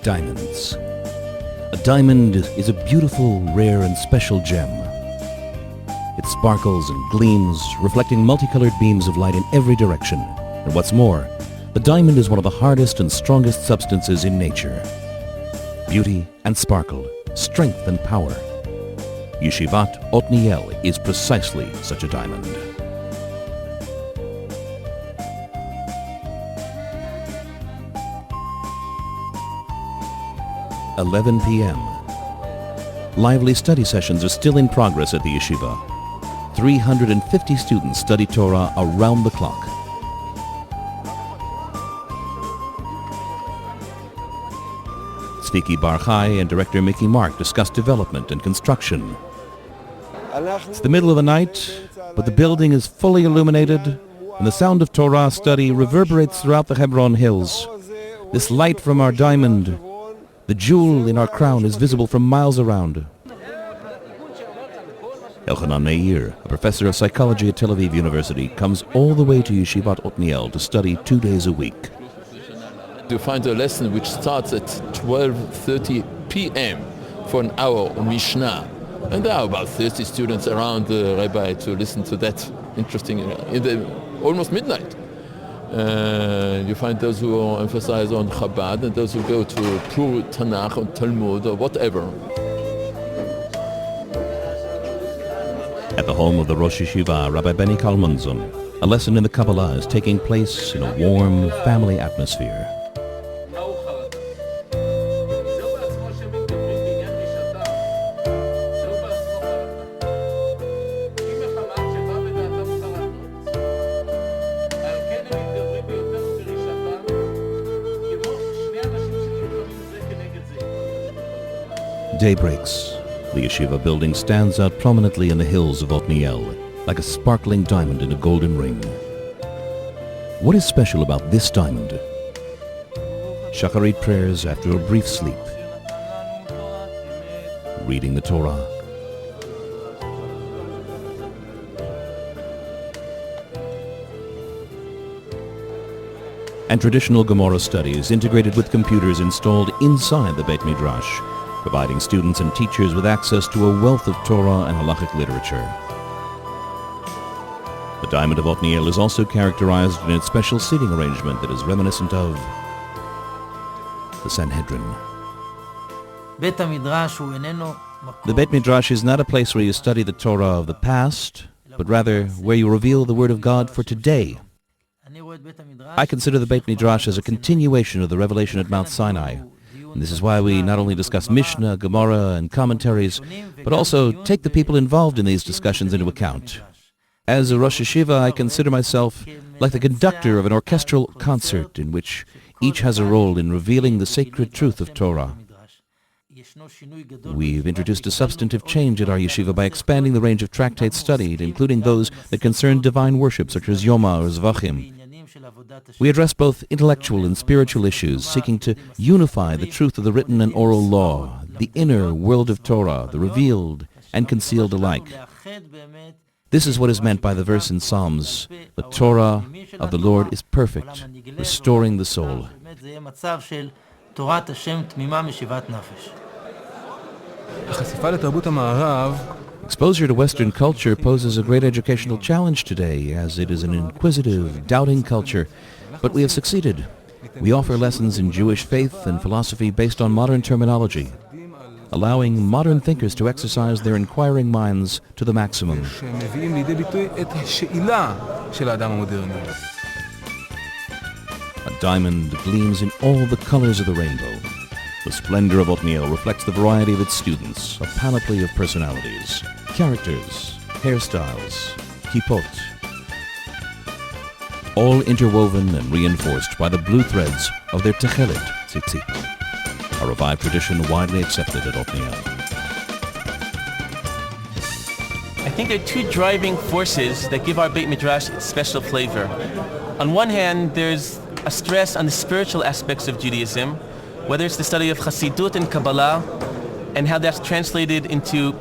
Diamonds. A diamond is a beautiful, rare, and special gem. It sparkles and gleams, reflecting multicolored beams of light in every direction. And what's more, the diamond is one of the hardest and strongest substances in nature. Beauty and sparkle, strength and power. Yeshivat Otniel is precisely such a diamond. (11 p.m.) Lively study sessions are still in progress at the yeshiva. 350 students study Torah around the clock. Tzviki Bar Chai and director Mickey Mark discuss development and construction. It's the middle of the night, but the building is fully illuminated, and the sound of Torah study reverberates throughout the Hebron hills. This light from our diamond, the jewel in our crown, is visible from miles around. Elchanan Meir, a professor of psychology at Tel Aviv University, comes all the way to Yeshivat Otniel to study 2 days a week. You find a lesson which starts at 12:30 p.m. for an hour on Mishnah. And there are about 30 students around the rabbi to listen to that interesting, almost midnight. You find those who emphasize on Chabad and those who go to pure Tanakh or Talmud or whatever. At the home of the Rosh Yeshiva, Rabbi Benny Kalmanzon, a lesson in the Kabbalah is taking place in a warm, family atmosphere. Day breaks. The yeshiva building stands out prominently in the hills of Otniel, like a sparkling diamond in a golden ring. What is special about this diamond? Shacharit prayers after a brief sleep. Reading the Torah. And traditional Gemara studies integrated with computers installed inside the Beit Midrash, providing students and teachers with access to a wealth of Torah and halachic literature. The Diamond of Otniel is also characterized in its special seating arrangement that is reminiscent of the Sanhedrin. The Beit Midrash is not a place where you study the Torah of the past, but rather where you reveal the Word of God for today. I consider the Beit Midrash as a continuation of the revelation at Mount Sinai. And this is why we not only discuss Mishnah, Gemara, and commentaries, but also take the people involved in these discussions into account. As a Rosh Yeshiva, I consider myself like the conductor of an orchestral concert in which each has a role in revealing the sacred truth of Torah. We've introduced a substantive change at our yeshiva by expanding the range of tractates studied, including those that concern divine worship, such as Yoma or Zvachim. We address both intellectual and spiritual issues, seeking to unify the truth of the written and oral law, the inner world of Torah, the revealed and concealed alike. This is what is meant by the verse in Psalms, "The Torah of the Lord is perfect, restoring the soul." Exposure to Western culture poses a great educational challenge today, as it is an inquisitive, doubting culture, but we have succeeded. We offer lessons in Jewish faith and philosophy based on modern terminology, allowing modern thinkers to exercise their inquiring minds to the maximum. A diamond gleams in all the colors of the rainbow. The splendor of Otniel reflects the variety of its students, a panoply of personalities, characters, hairstyles, kippot, all interwoven and reinforced by the blue threads of their techelet, tzitzit, a revived tradition widely accepted at Otniel. I think there are two driving forces that give our Beit Midrash special flavor. On one hand, there's a stress on the spiritual aspects of Judaism, whether it's the study of Chassidut and Kabbalah, and how that's translated into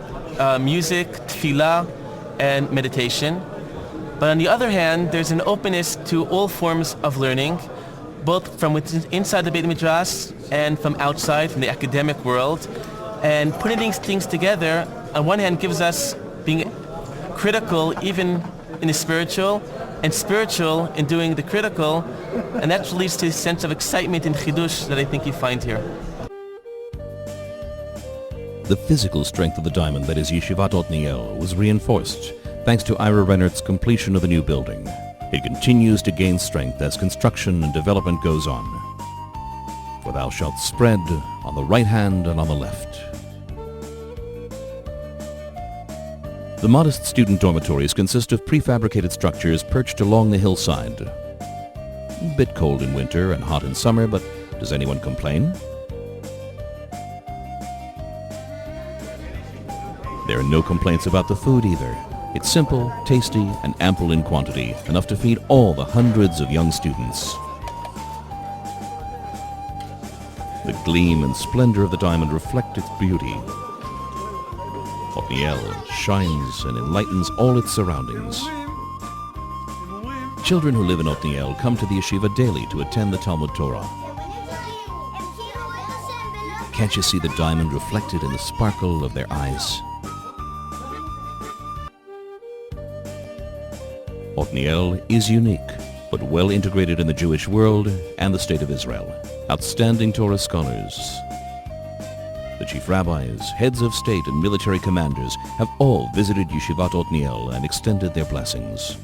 music, tefillah, and meditation. But on the other hand, there's an openness to all forms of learning, both from inside the Beit Midrash and from outside, from the academic world. And putting these things together, on one hand, gives us being critical even in the spiritual, and spiritual in doing the critical, and that leads to a sense of excitement and chidush that I think you find here. The physical strength of the diamond that is Yeshivat Otniel was reinforced thanks to Ira Rennert's completion of the new building. It continues to gain strength as construction and development goes on. For thou shalt spread on the right hand and on the left. The modest student dormitories consist of prefabricated structures perched along the hillside. A bit cold in winter and hot in summer, but does anyone complain? There are no complaints about the food either. It's simple, tasty, and ample in quantity, enough to feed all the hundreds of young students. The gleam and splendor of the diamond reflect its beauty. Otniel shines and enlightens all its surroundings. Children who live in Otniel come to the yeshiva daily to attend the Talmud Torah. Can't you see the diamond reflected in the sparkle of their eyes? Otniel is unique, but well integrated in the Jewish world and the State of Israel. Outstanding Torah scholars. The chief rabbis, heads of state, and military commanders have all visited Yeshivat Otniel and extended their blessings.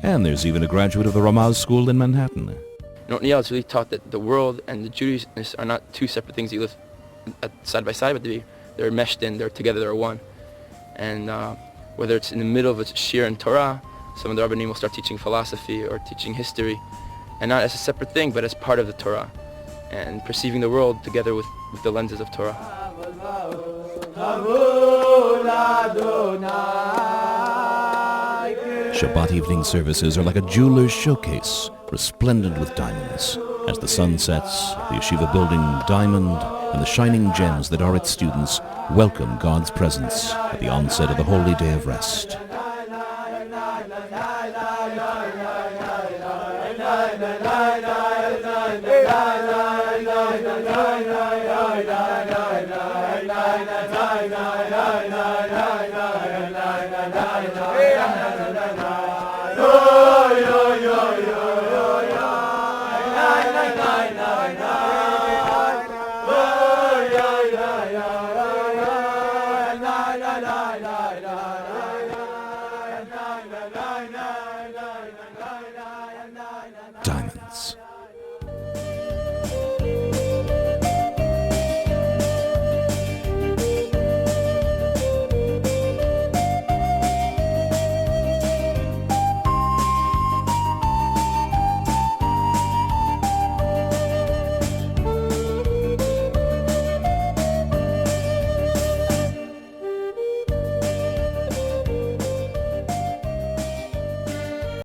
And there's even a graduate of the Ramaz School in Manhattan. In Otniel, it's really taught that the world and the Judaism are not two separate things that you live side by side, but they're meshed in, they're together, they're one. And whether it's in the middle of a shir and Torah, some of the Rabbanim will start teaching philosophy or teaching history, and not as a separate thing, but as part of the Torah, and perceiving the world together with the lenses of Torah. Shabbat evening services are like a jeweler's showcase, resplendent with diamonds. As the sun sets, the yeshiva building diamond and the shining gems that are its students welcome God's presence at the onset of the holy day of rest. La la la la